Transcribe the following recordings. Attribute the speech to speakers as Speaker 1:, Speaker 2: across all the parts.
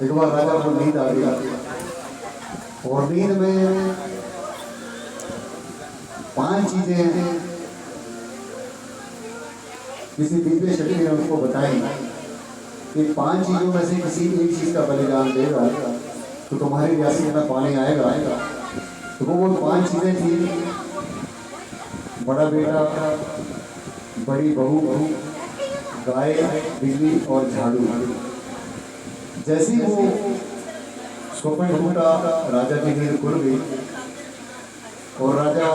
Speaker 1: एक बार राजा को नींद आ गई और नींद में 5 चीजें किसी दिव्य शक्ति ने उनको बताई कि 5 चीजों में से किसी एक चीज का बलिदान देगा तो तुम्हारी रियासत में पानी आएगा। तो वो 5 चीजें थी, बड़ा बेटा, बड़ी बहू, गाय, बिजली और झाड़ू। जैसे ही वो स्वप्न टूटा, राजा की नींद खुल गई और राजा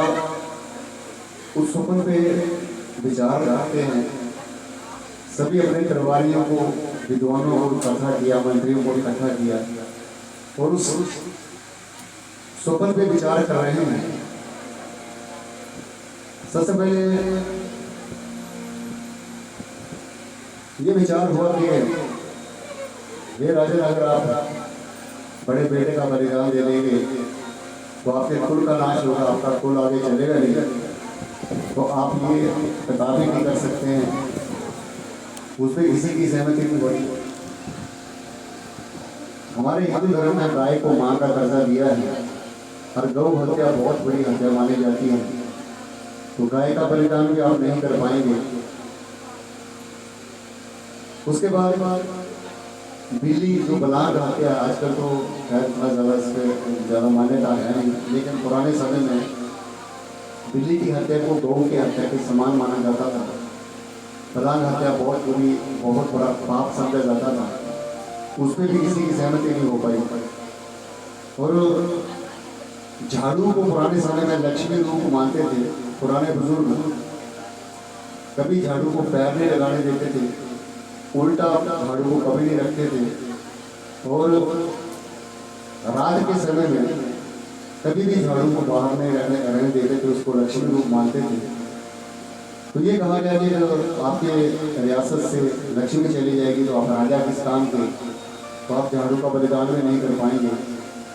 Speaker 1: उस स्वप्न पे विचार करते हैं। सभी अपने दरबारियों को, विद्वानों को इकट्ठा किया, मंत्रियों को इकट्ठा किया और उस स्वप्न पे विचार कर रहे हैं। सबसे पहले ये विचार हुआ कि ये राजन, अगर आप बड़े बेटे का बलिदान दे देंगे तो आपके कुल का नाश होगा, आपका कुल आगे चलेगा नहीं। तो आप ये किताबें नहीं कर सकते हैं। उसमें किसी की सहमति नहीं हुई। हमारे हिंदू धर्म में गाय को मां का दर्जा दिया है और गौ हत्या बहुत बड़ी हत्या मानी जाती है। तो गाय का बलिदान भी आप नहीं कर पाएंगे। उसके बाद बिल्ली जो बलान हत्या, आजकल तो खैर इतना ज़्यादा इस पर ज़्यादा मान्यता है नहीं, लेकिन पुराने समय में बिल्ली की हत्या को गौ की हत्या के समान माना जाता था। बलान हत्या बहुत बुरी, बहुत बड़ा पाप समझा जाता था। उसमें भी किसी की सहमति नहीं हो पाई। और झाड़ू को पुराने समय में लक्ष्मी रूप मानते थे पुराने बुजुर्ग। कभी झाड़ू को पैर नहीं लगाने देते थे, उल्टा झाड़ू को कभी नहीं रखते थे। और रात के समय में कभी भी झाड़ू को बाहर नहीं रहने देते थे, उसको लक्ष्मी रूप मानते थे। तो ये कहा गया कि अगर आपके रियासत से लक्ष्मी चली जाएगी तो आप राजा किस काम के, तो आप झाड़ू का बलिदान भी नहीं कर पाएंगे।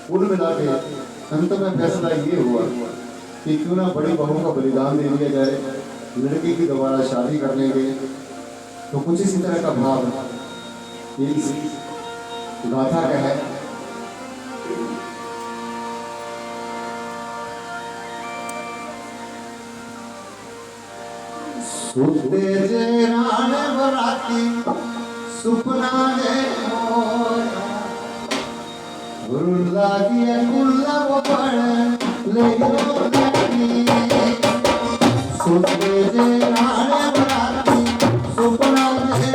Speaker 1: कुल मिला के अंत में फैसला ये हुआ कि क्यों ना बड़ी बहू का बलिदान दे दिया जाए, लड़की की दोबारा शादी कर लेंगे। तो कुछ इसी तरह का भाव ये इस गाथा का है। सुते जे राण बराती सुपना जे गुरुला दिए गुल्ला वो पड़ ले सुते जे राण बराती सुपना जे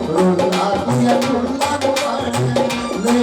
Speaker 1: गुरुला दिए गुल्ला वो पड़ ले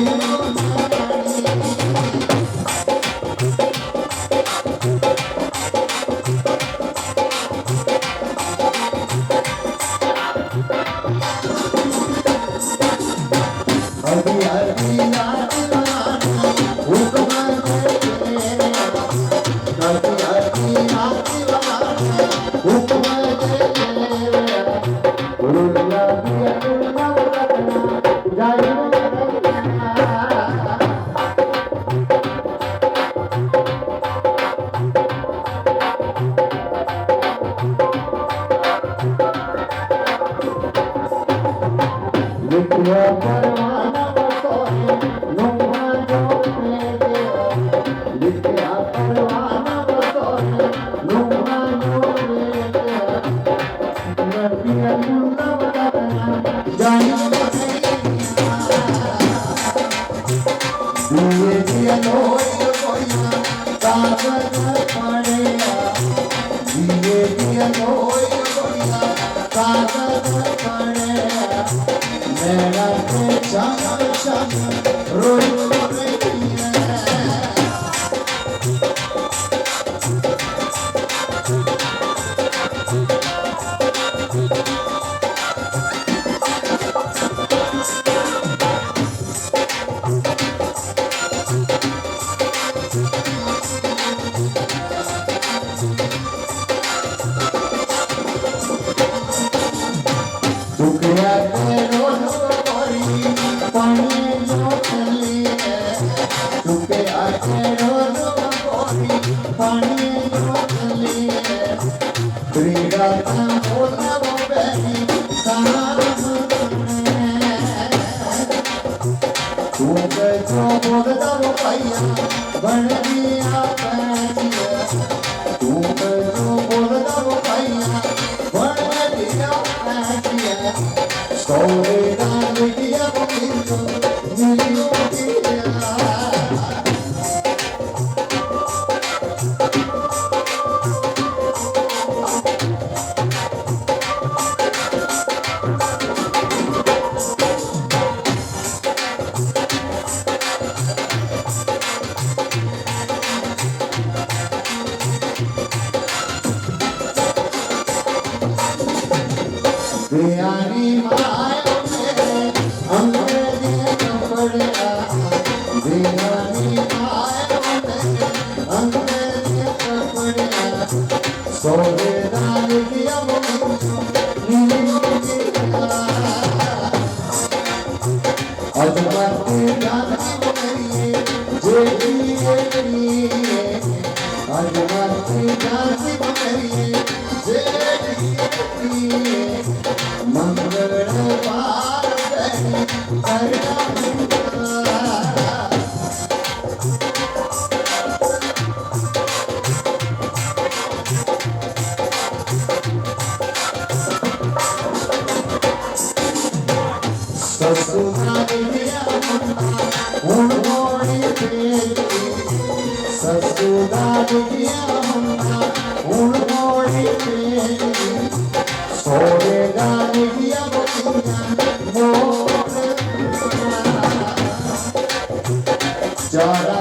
Speaker 1: जो बोलदा वो पाइया बन दिया पैचिया तू जो बोलदा वो पाइया बन दिया पैचिया सोरे डाल दिया वो मिलो मिलो दिया बिहारी माया में अंग्रेजी कपड़ा बिहारी माया में अंग्रेजी कपड़ा सोरे डाल दिया वो अजमती गाना बोलिए जेडी अजमती गाना बोलिए जेडी मंगल पार करना ससुरालिया उन्होंने भेजी ससुरालिया उन्होंने भेजी सोरे डालिया जरा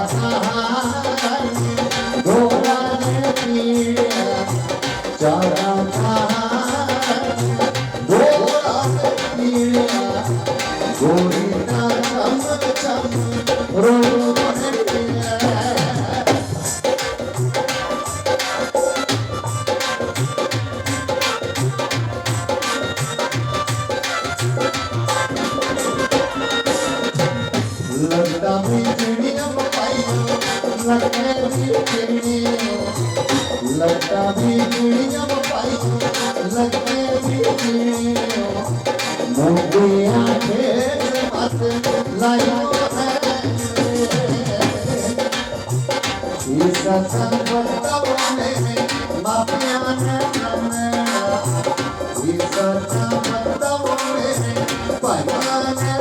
Speaker 1: गोरा ने पीड़ा जरा गोरा ने पीड़ा गोरी ना चम चम रो लगता भी चिड़िया पाइयो लगता भी चिड़िया लगता भी चिड़िया पाइयो लगता भी चिड़िया मुझे आंखें मत लायो इस संबंध में माफिया ने इस संबंध में पाया ने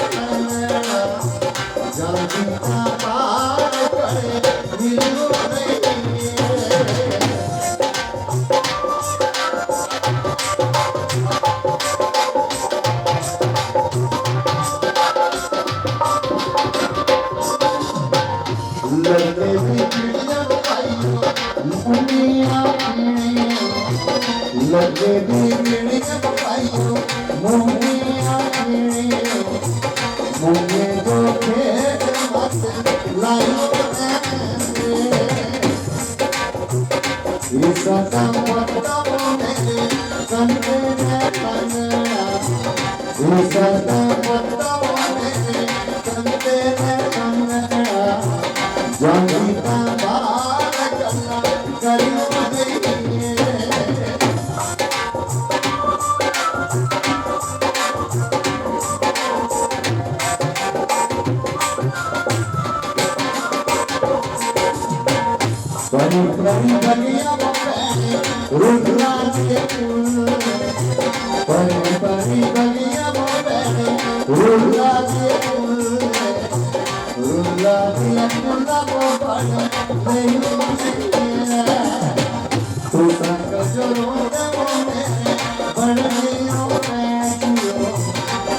Speaker 1: जल्दीता पार करे मिलो नहीं लगे भी चिड़िया पाइयो मुनिया लगे भी चिड़िया पाइयो मुनिया मुझे जो खेत मत लायो इस संबंधों में कंधे में कंगना इस संबंधों में कंधे में कंगना जंगीता बार करना करियो नहीं बड़ी बड़ी बलिया बने रुद्रा के फूल बड़ी बड़ी बलिया बने रुद्रा के फूल रुद्रा के फूल को बने नहीं तू संग जो रोते बोले बने रोते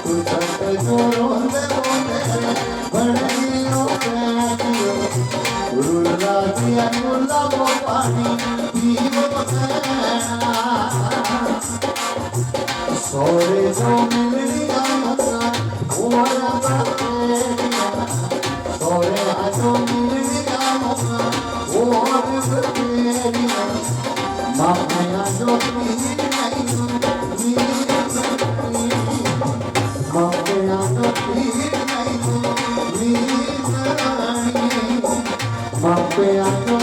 Speaker 1: तू संग जो रोते बोले बने रोते रुला दिया रुला वो पानी पीवो सोरे जो मिलिया मसा ओरा बाते सोरे जो मिलिया मसा ओरा बाते माया जो पी नहीं माया जो पी नहीं माया